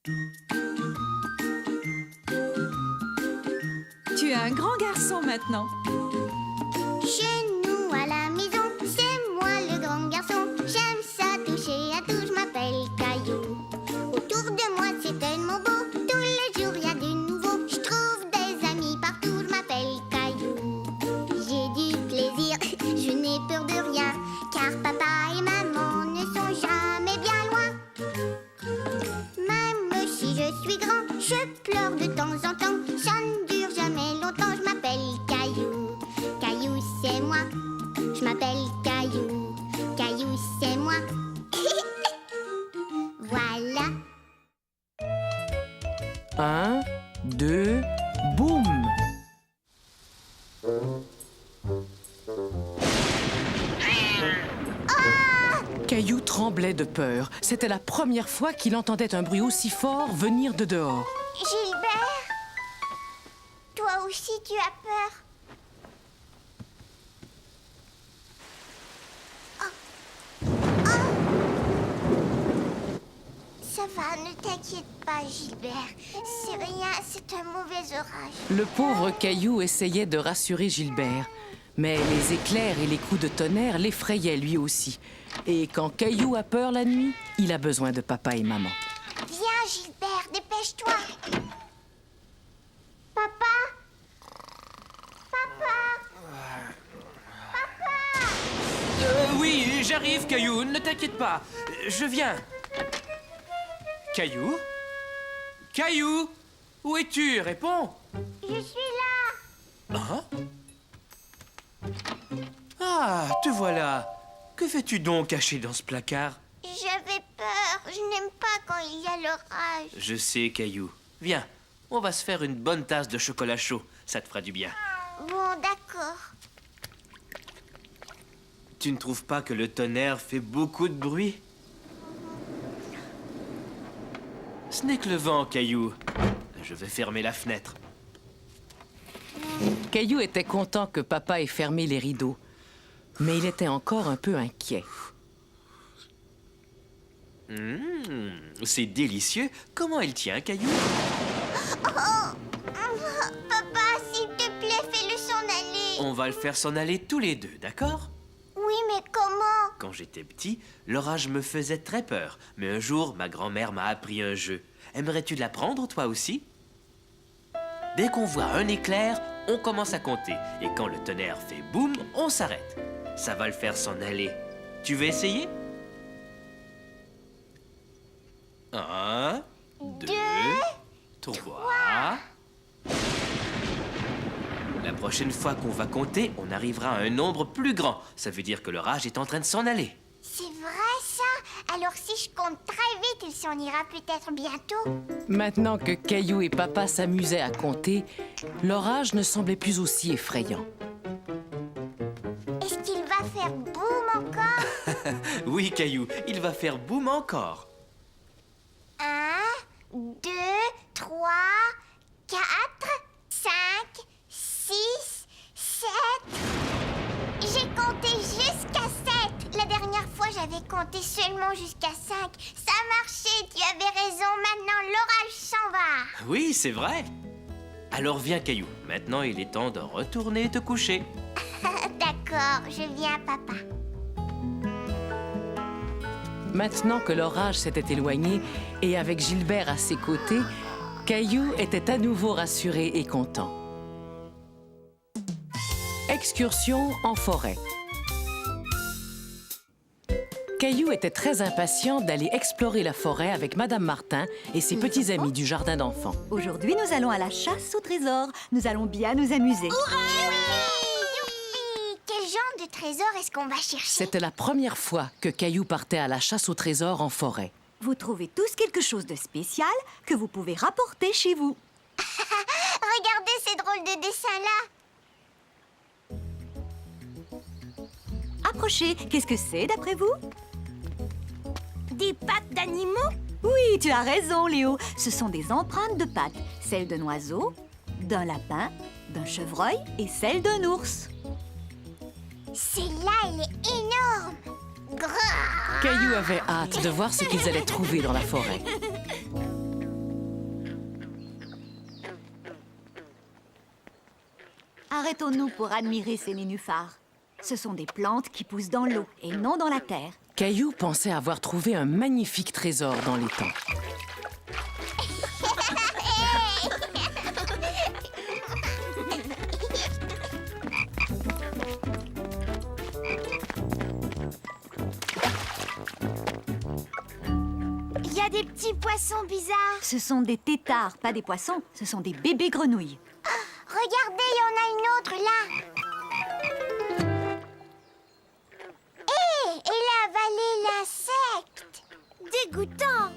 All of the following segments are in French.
Tu es un grand garçon maintenant. Chez nous à la maison, c'est moi le grand garçon. J'aime ça toucher à tout, je m'appelle Caillou. Autour de moi c'est tellement beau, tous les jours y a du nouveau. Je trouve des amis partout, je m'appelle Caillou. J'ai du plaisir, je n'ai peur de rien, car papa et maman ne sont jamais bien loin. Même si je suis grand, je pleure de temps en temps. Ça ne dure jamais longtemps, je m'appelle Caillou. Caillou, c'est moi. Je m'appelle Caillou. Caillou, c'est moi. Voilà. 1, 2, boum! Caillou tremblait de peur. C'était la première fois qu'il entendait un bruit aussi fort venir de dehors. Gilbert, toi aussi tu as peur. Ça va, ne t'inquiète pas, Gilbert. C'est rien, c'est un mauvais orage. Le pauvre Caillou essayait de rassurer Gilbert. Mais les éclairs et les coups de tonnerre l'effrayaient lui aussi. Et quand Caillou a peur la nuit, il a besoin de papa et maman. Viens, Gilbert, dépêche-toi. Papa? Oui, j'arrive, Caillou, ne t'inquiète pas. Je viens. Caillou? Caillou? Où es-tu? Réponds. Je suis là. Hein? Ah, te voilà. Que fais-tu donc caché dans ce placard? J'avais peur. Je n'aime pas quand il y a l'orage. Je sais, Caillou. Viens, on va se faire une bonne tasse de chocolat chaud. Ça te fera du bien. Bon, d'accord. Tu ne trouves pas que le tonnerre fait beaucoup de bruit? Ce n'est que le vent, Caillou. Je vais fermer la fenêtre. Caillou était content que papa ait fermé les rideaux. Mais il était encore un peu inquiet. C'est délicieux. Comment il tient, Caillou? Papa, s'il te plaît, fais-le s'en aller. On va le faire s'en aller tous les deux, d'accord? Oui, mais comment? Quand j'étais petit, l'orage me faisait très peur. Mais un jour, ma grand-mère m'a appris un jeu. Aimerais-tu l'apprendre, toi aussi? Dès qu'on voit un éclair, on commence à compter. Et quand le tonnerre fait boum, on s'arrête. Ça va le faire s'en aller. Tu veux essayer? 1, 2, 3... La prochaine fois qu'on va compter, on arrivera à un nombre plus grand. Ça veut dire que l'orage est en train de s'en aller. C'est vrai, ça? Alors si je compte très vite, il s'en ira peut-être bientôt. Maintenant que Caillou et papa s'amusaient à compter, l'orage ne semblait plus aussi effrayant. Est-ce qu'il va faire boum encore? Oui, Caillou, il va faire boum encore. 1, 2, 3, 4, 5, 6, 7... J'ai compté jusqu'à 7. La dernière fois, j'avais compté seulement jusqu'à 5. Ça marchait, tu avais raison. Maintenant, l'orage s'en va. Oui, c'est vrai. Alors viens, Caillou. Maintenant, il est temps de retourner te coucher. D'accord, je viens, papa. Maintenant que l'orage s'était éloigné et avec Gilbert à ses côtés, Caillou était à nouveau rassuré et content. Excursion en forêt. Caillou était très impatient d'aller explorer la forêt avec Madame Martin et ses petits amis du jardin d'enfants. Aujourd'hui, nous allons à la chasse au trésor. Nous allons bien nous amuser. Youpi! Quel genre de trésor est-ce qu'on va chercher? C'était la première fois que Caillou partait à la chasse au trésor en forêt. Vous trouvez tous quelque chose de spécial que vous pouvez rapporter chez vous. Regardez ces drôles de dessins-là. Approchez. Qu'est-ce que c'est, d'après vous? Des pattes d'animaux? Oui, tu as raison, Léo. Ce sont des empreintes de pattes. Celles d'un oiseau, d'un lapin, d'un chevreuil et celle d'un ours. Celle-là, elle est énorme. Grrr. Caillou avait hâte de voir ce qu'ils allaient trouver dans la forêt. Arrêtons-nous pour admirer ces nénuphars. Ce sont des plantes qui poussent dans l'eau et non dans la terre. Caillou pensait avoir trouvé un magnifique trésor dans l'étang. Il y a des petits poissons bizarres. Ce sont des têtards, pas des poissons. Ce sont des bébés grenouilles. Regardez, il y en a une autre là. Hé, elle a avalé l'insecte. Dégoûtant.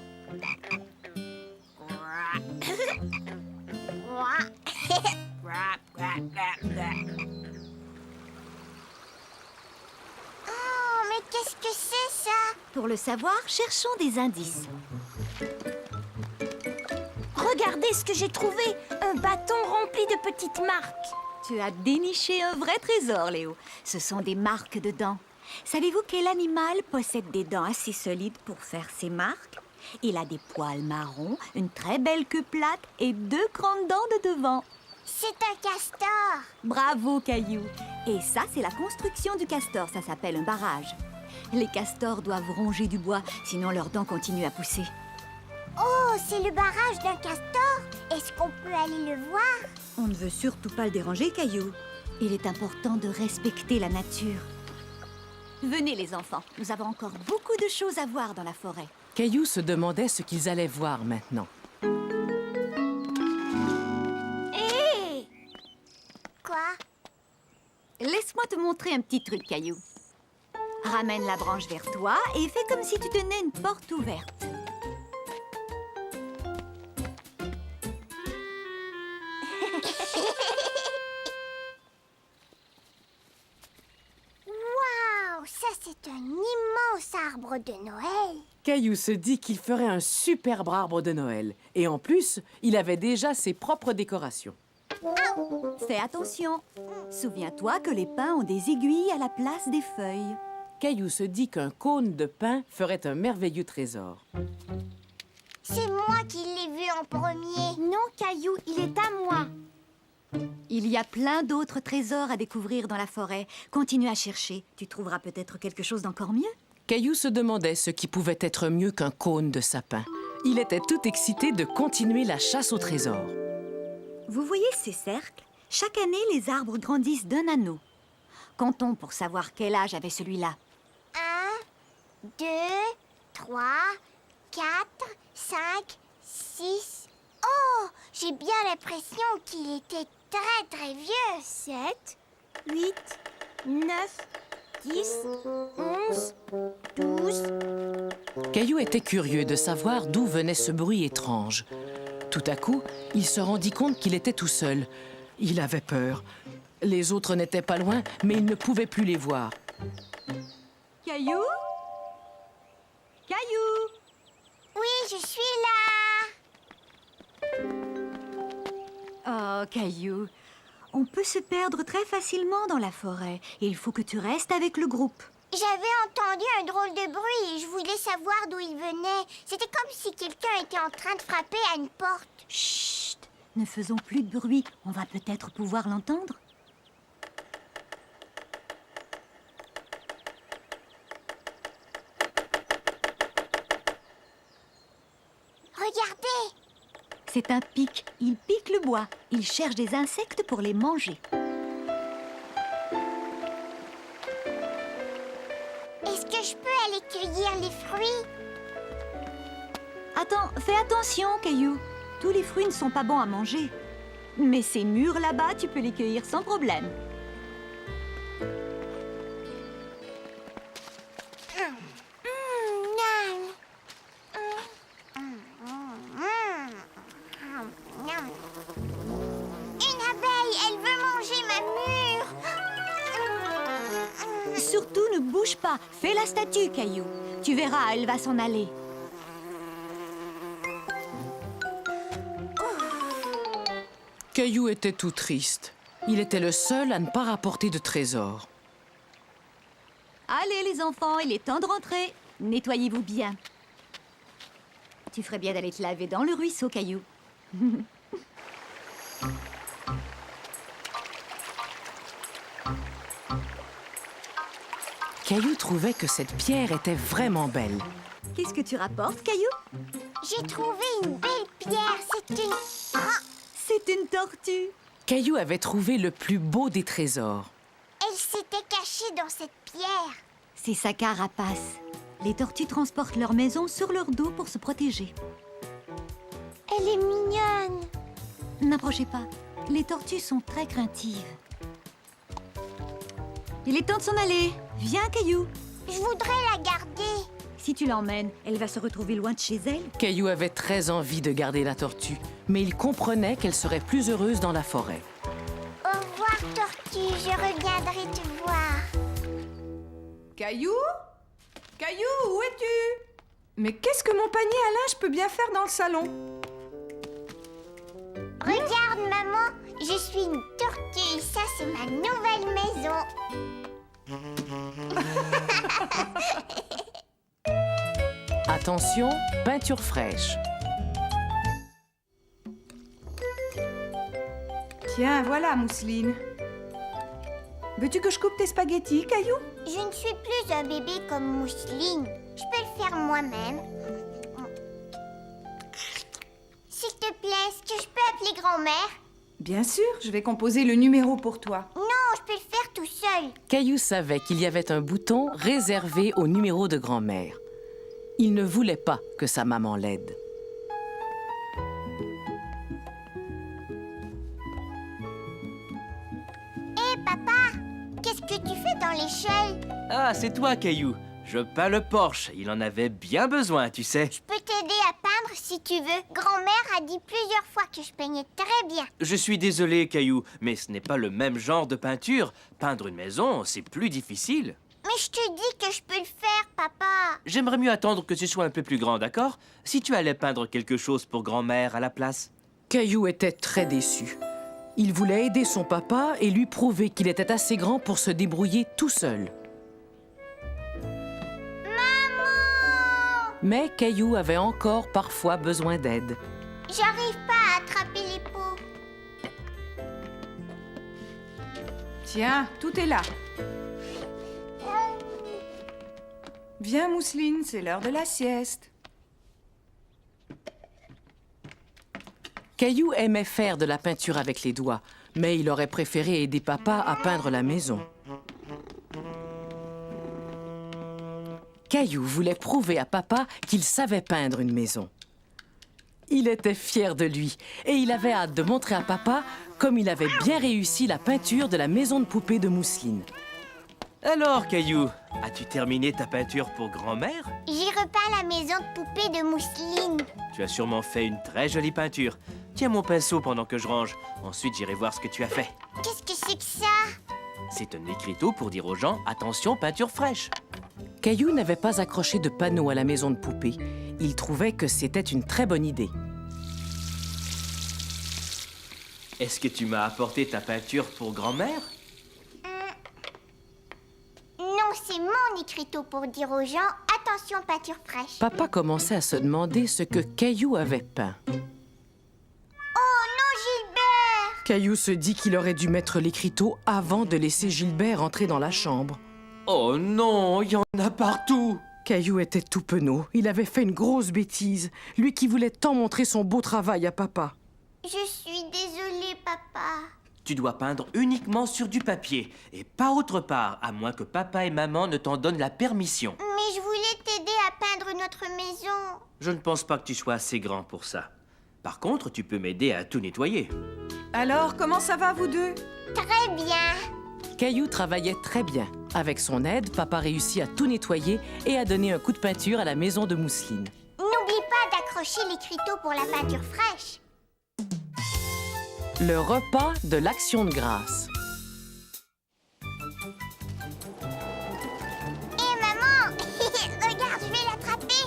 Oh, mais qu'est-ce que c'est ça? Pour le savoir, cherchons des indices. Regardez ce que j'ai trouvé. Un bâton rempli de petites marques. Tu as déniché un vrai trésor, Léo. Ce sont des marques de dents. Savez-vous quel animal possède des dents assez solides pour faire ses marques? Il a des poils marrons, une très belle queue plate et 2 grandes dents de devant. C'est un castor. Bravo, Caillou. Et ça, c'est la construction du castor. Ça s'appelle un barrage. Les castors doivent ronger du bois, sinon leurs dents continuent à pousser. Oh, c'est le barrage d'un castor. Est-ce qu'on peut aller le voir? On ne veut surtout pas le déranger, Caillou. Il est important de respecter la nature. Venez, les enfants. Nous avons encore beaucoup de choses à voir dans la forêt. Caillou se demandait ce qu'ils allaient voir maintenant. Hé! Quoi? Laisse-moi te montrer un petit truc, Caillou. Ramène la branche vers toi et fais comme si tu tenais une porte ouverte. Waouh, ça c'est un immense arbre de Noël. Caillou se dit qu'il ferait un superbe arbre de Noël. Et en plus, il avait déjà ses propres décorations. Fais attention. Souviens-toi que les pins ont des aiguilles à la place des feuilles. Caillou se dit qu'un cône de pin ferait un merveilleux trésor. C'est moi qui l'ai vu en premier. Non, Caillou, il est à moi. Il y a plein d'autres trésors à découvrir dans la forêt. Continue à chercher. Tu trouveras peut-être quelque chose d'encore mieux. Caillou se demandait ce qui pouvait être mieux qu'un cône de sapin. Il était tout excité de continuer la chasse au trésor. Vous voyez ces cercles? Chaque année, les arbres grandissent d'un anneau. Comptons pour savoir quel âge avait celui-là. 1, 2, 3, 4, 5, 6. Oh, j'ai bien l'impression qu'il était très très vieux. 7, 8, 9, 10, 11, 12. Caillou était curieux de savoir d'où venait ce bruit étrange. Tout à coup, il se rendit compte qu'il était tout seul. Il avait peur. Les autres n'étaient pas loin, mais il ne pouvait plus les voir. Caillou? Caillou? Oui, je suis là. Oh, Caillou, on peut se perdre très facilement dans la forêt. Il faut que tu restes avec le groupe. J'avais entendu un drôle de bruit et je voulais savoir d'où il venait. C'était comme si quelqu'un était en train de frapper à une porte. Chut! Ne faisons plus de bruit. On va peut-être pouvoir l'entendre. Regardez! C'est un pic. Il pique le bois. Il cherche des insectes pour les manger. Est-ce que je peux aller cueillir les fruits? Attends, fais attention, Caillou. Tous les fruits ne sont pas bons à manger. Mais ces mûrs là-bas, tu peux les cueillir sans problème. Une abeille, elle veut manger ma mûre. Surtout, ne bouge pas. Fais la statue, Caillou. Tu verras, elle va s'en aller. Caillou était tout triste. Il était le seul à ne pas rapporter de trésor. Allez, les enfants, il est temps de rentrer. Nettoyez-vous bien. Tu ferais bien d'aller te laver dans le ruisseau, Caillou. Caillou trouvait que cette pierre était vraiment belle. Qu'est-ce que tu rapportes, Caillou? J'ai trouvé une belle pierre. C'est une... Ah, C'est une tortue. Caillou avait trouvé le plus beau des trésors. elle s'était cachée dans cette pierre. C'est sa carapace. Les tortues transportent leur maison sur leur dos pour se protéger. Elle est mignonne. N'approchez pas. Les tortues sont très craintives. Il est temps de s'en aller. Viens, Caillou. Je voudrais la garder. Si tu l'emmènes, elle va se retrouver loin de chez elle. Caillou avait très envie de garder la tortue, mais il comprenait qu'elle serait plus heureuse dans la forêt. Au revoir, tortue. Je reviendrai te voir. Caillou? Caillou, où es-tu? Mais qu'est-ce que mon panier à linge peut bien faire dans le salon? Regarde, maman. Je suis une tortue et ça, c'est ma nouvelle maison. Attention, peinture fraîche. Tiens, voilà, Mousseline. Veux-tu que je coupe tes spaghettis, Caillou? Je ne suis plus un bébé comme Mousseline. Je peux le faire moi-même. S'il te plaît, est-ce que je peux appeler grand-mère? Bien sûr, je vais composer le numéro pour toi. Non, je peux le faire tout seul. Caillou savait qu'il y avait un bouton réservé au numéro de grand-mère. Il ne voulait pas que sa maman l'aide. Hé, papa, qu'est-ce que tu fais dans l'échelle? Ah, c'est toi, Caillou. Je peins le porche. Il en avait bien besoin, tu sais. Je peux t'aider à peindre si tu veux. Grand-mère a dit plusieurs fois que je peignais très bien. Je suis désolé, Caillou, mais ce n'est pas le même genre de peinture. Peindre une maison, c'est plus difficile. Mais je te dis que je peux le faire, papa. J'aimerais mieux attendre que tu sois un peu plus grand, d'accord? Si tu allais peindre quelque chose pour grand-mère à la place. Caillou était très déçu. Il voulait aider son papa et lui prouver qu'il était assez grand pour se débrouiller tout seul. Maman! Mais Caillou avait encore parfois besoin d'aide. J'arrive pas à attraper les pots. Tiens, tout est là. Viens, Mousseline, c'est l'heure de la sieste. Caillou aimait faire de la peinture avec les doigts, mais il aurait préféré aider papa à peindre la maison. Caillou voulait prouver à papa qu'il savait peindre une maison. Il était fier de lui et il avait hâte de montrer à papa comme il avait bien réussi la peinture de la maison de poupée de Mousseline. Alors, Caillou, as-tu terminé ta peinture pour grand-mère? J'ai repeint la maison de poupée de Mousseline. Tu as sûrement fait une très jolie peinture. Tiens mon pinceau pendant que je range. Ensuite, j'irai voir ce que tu as fait. Qu'est-ce que c'est que ça? C'est un écriteau pour dire aux gens « Attention, peinture fraîche ». Caillou n'avait pas accroché de panneau à la maison de poupée. Il trouvait que c'était une très bonne idée. Est-ce que tu m'as apporté ta peinture pour grand-mère? Non, c'est mon écriteau pour dire aux gens « Attention, peinture fraîche ». Papa commençait à se demander ce que Caillou avait peint. Oh non, Gilbert! Caillou se dit qu'il aurait dû mettre l'écriteau avant de laisser Gilbert entrer dans la chambre. Oh non, il y en a partout! Caillou était tout penaud. Il avait fait une grosse bêtise. Lui qui voulait tant montrer son beau travail à papa. Je suis désolée, papa. Tu dois peindre uniquement sur du papier et pas autre part, à moins que papa et maman ne t'en donnent la permission. Mais je voulais t'aider à peindre notre maison. Je ne pense pas que tu sois assez grand pour ça. Par contre, tu peux m'aider à tout nettoyer. Alors, comment ça va, vous deux? Très bien. Caillou travaillait très bien. Avec son aide, papa réussit à tout nettoyer et à donner un coup de peinture à la maison de Mousseline. N'oublie pas d'accrocher l'écriteau pour la peinture fraîche. Le repas de l'Action de grâce. Hé, maman! Regarde, je vais l'attraper.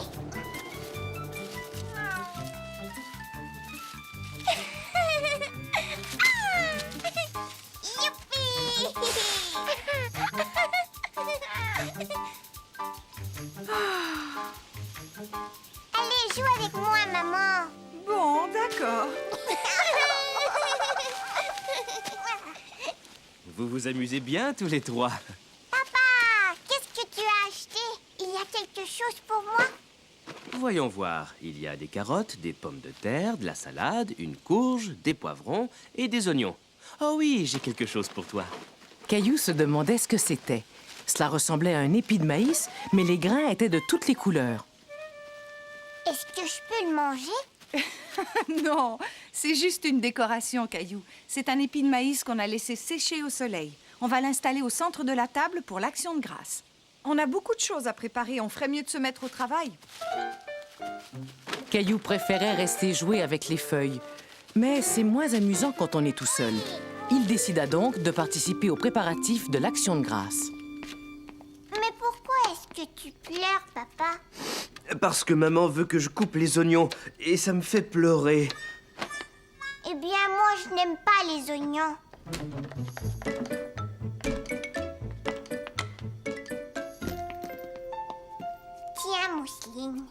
Youpi! Allez, joue avec moi, maman. Bon, d'accord. Vous vous amusez bien tous les trois. Papa, qu'est-ce que tu quelque chose pour moi? Voyons voir. Il y a des carottes, des pommes de terre, de la salade, une courge, des poivrons et des oignons. Oh oui, j'ai quelque chose pour toi. Caillou se demandait ce que c'était. Cela ressemblait à un épi de maïs, mais les grains étaient de toutes les couleurs. Est-ce que je peux le manger? Non, c'est juste une décoration, Caillou. C'est un épi de maïs qu'on a laissé sécher au soleil. On va l'installer au centre de la table pour l'action de grâce. On a beaucoup de choses à préparer, on ferait mieux de se mettre au travail. Caillou préférait rester jouer avec les feuilles. Mais c'est moins amusant quand on est tout seul. Il décida donc de participer aux préparatifs de l'action de grâce. Mais pourquoi est-ce que tu pleures, papa? Parce que maman veut que je coupe les oignons et ça me fait pleurer. Eh bien, moi, je n'aime pas les oignons. Tiens, Mousseline.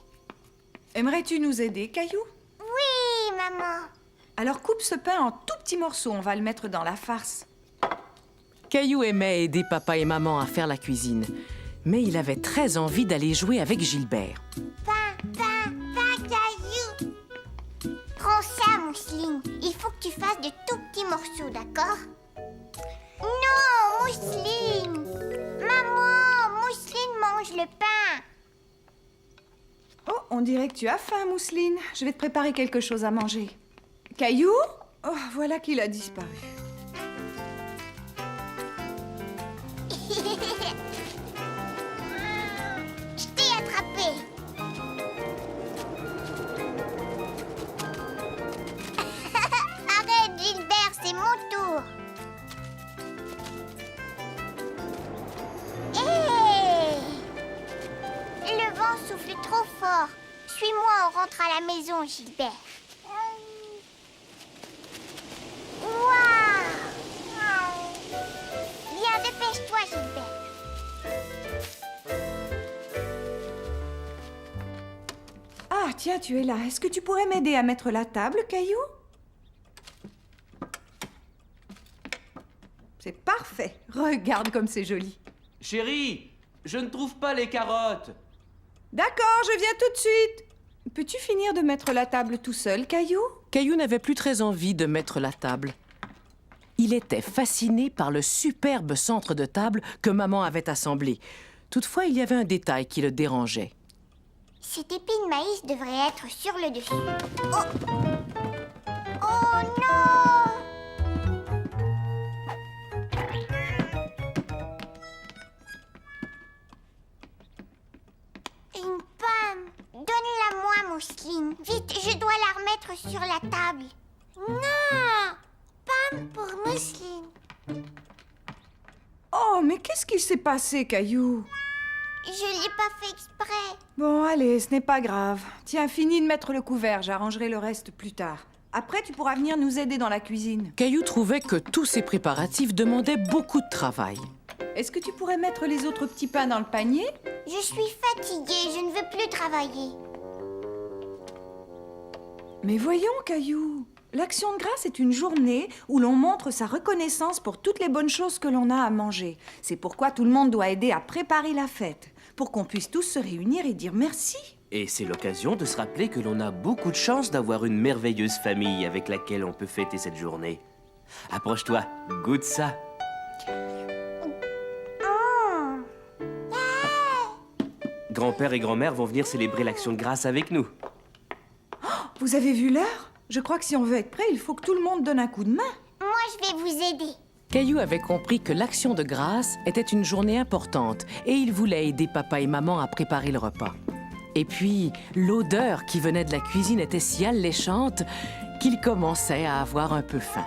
Aimerais-tu nous aider, Caillou? Oui, maman. Alors coupe ce pain en tout petits morceaux, on va le mettre dans la farce. Caillou aimait aider papa et maman à faire la cuisine. Mais il avait très envie d'aller jouer avec Gilbert. Pain, Caillou. Prends ça, Mousseline. Il faut que tu fasses de tout petits morceaux, d'accord? Non, Mousseline. Maman, Mousseline mange le pain. Oh, on dirait que tu as faim, Mousseline. Je vais te préparer quelque chose à manger. Caillou? Oh, voilà qu'il a disparu. Je t'ai attrapé. Arrête, Gilbert, c'est mon tour. Hé! Le vent souffle trop fort. Suis-moi, on rentre à la maison, Gilbert. Waouh! Viens, dépêche-toi, Gilbert. Ah, tiens, tu es là. Est-ce que tu pourrais m'aider à mettre la table, Caillou? C'est parfait. Regarde comme c'est joli. Chérie, je ne trouve pas les carottes. D'accord, je viens tout de suite. Peux-tu finir de mettre la table tout seul, Caillou? Caillou n'avait plus très envie de mettre la table. Il était fasciné par le superbe centre de table que maman avait assemblé. Toutefois, il y avait un détail qui le dérangeait. Cet épi de maïs devrait être sur le dessus. Oh! Oh non! Une pomme. Donne-la-moi, Mousseline. Vite, je dois la remettre sur la table. Non! Pomme pour Mousseline. Oh, mais qu'est-ce qui s'est passé, Caillou? Je l'ai pas fait exprès. Bon, allez, ce n'est pas grave. Tiens, finis de mettre le couvert, j'arrangerai le reste plus tard. Après, tu pourras venir nous aider dans la cuisine. Caillou trouvait que tous ces préparatifs demandaient beaucoup de travail. Est-ce que tu pourrais mettre les autres petits pains dans le panier? Je suis fatiguée, je ne veux plus travailler. Mais voyons, Caillou. L'Action de grâce est une journée où l'on montre sa reconnaissance pour toutes les bonnes choses que l'on a à manger. C'est pourquoi tout le monde doit aider à préparer la fête, pour qu'on puisse tous se réunir et dire merci. Et c'est l'occasion de se rappeler que l'on a beaucoup de chance d'avoir une merveilleuse famille avec laquelle on peut fêter cette journée. Approche-toi, goûte ça. Grand-père et grand-mère vont venir célébrer l'Action de grâce avec nous. Vous avez vu l'heure? Je crois que si on veut être prêt, il faut que tout le monde donne un coup de main. Moi, je vais vous aider. Caillou avait compris que l'action de grâce était une journée importante et il voulait aider papa et maman à préparer le repas. Et puis, l'odeur qui venait de la cuisine était si alléchante qu'il commençait à avoir un peu faim.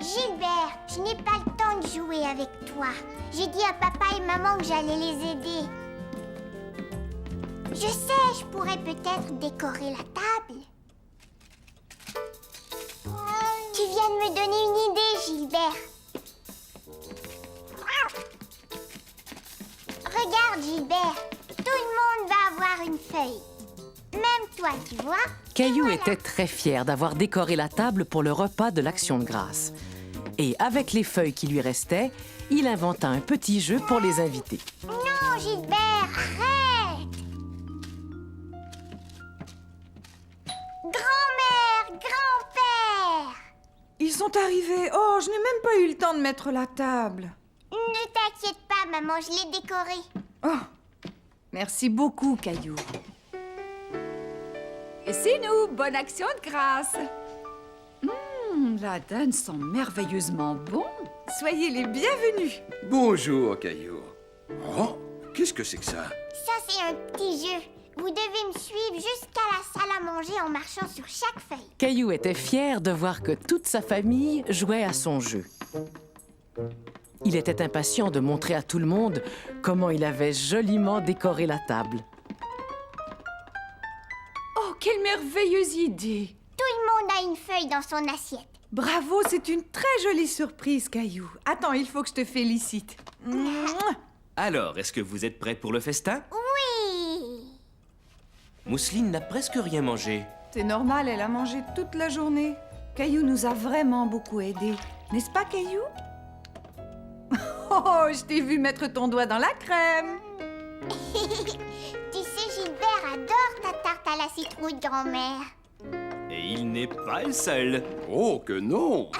Gilbert, je n'ai pas le temps de jouer avec toi. J'ai dit à papa et maman que j'allais les aider. Je sais, je pourrais peut-être décorer la table. Tu viens de me donner une idée, Gilbert. Regarde, Gilbert. Tout le monde va avoir une feuille. Même toi, tu vois. Caillou Voilà. était très fier d'avoir décoré la table pour le repas de l'action de grâce. Et avec les feuilles qui lui restaient, il inventa un petit jeu pour les invités. Non, Gilbert, arrête. sont arrivés? Oh, je n'ai même pas eu le temps de mettre la table. Ne t'inquiète pas, maman, je l'ai décoré. Oh, merci beaucoup, Caillou. Et c'est nous, bonne action de grâce. La dinde sent merveilleusement bon. Soyez les bienvenus. Bonjour, Caillou. Oh, qu'est-ce que c'est que ça? Ça, c'est un petit jeu. Vous devez me suivre jusqu'à la salle à manger en marchant sur chaque feuille. Caillou était fier de voir que toute sa famille jouait à son jeu. Il était impatient de montrer à tout le monde comment il avait joliment décoré la table. Oh, quelle merveilleuse idée. Tout le monde a une feuille dans son assiette. Bravo, c'est une très jolie surprise, Caillou. Attends, il faut que je te félicite. Mouah. Alors, est-ce que vous êtes prêts pour le festin? Oui. Mousseline n'a presque rien mangé. C'est normal, elle a mangé toute la journée. Caillou nous a vraiment beaucoup aidés. N'est-ce pas, Caillou? Oh, je t'ai vu mettre ton doigt dans la crème. Tu sais, Gilbert adore ta tarte à la citrouille de grand-mère. Et il n'est pas le seul. Oh, que non!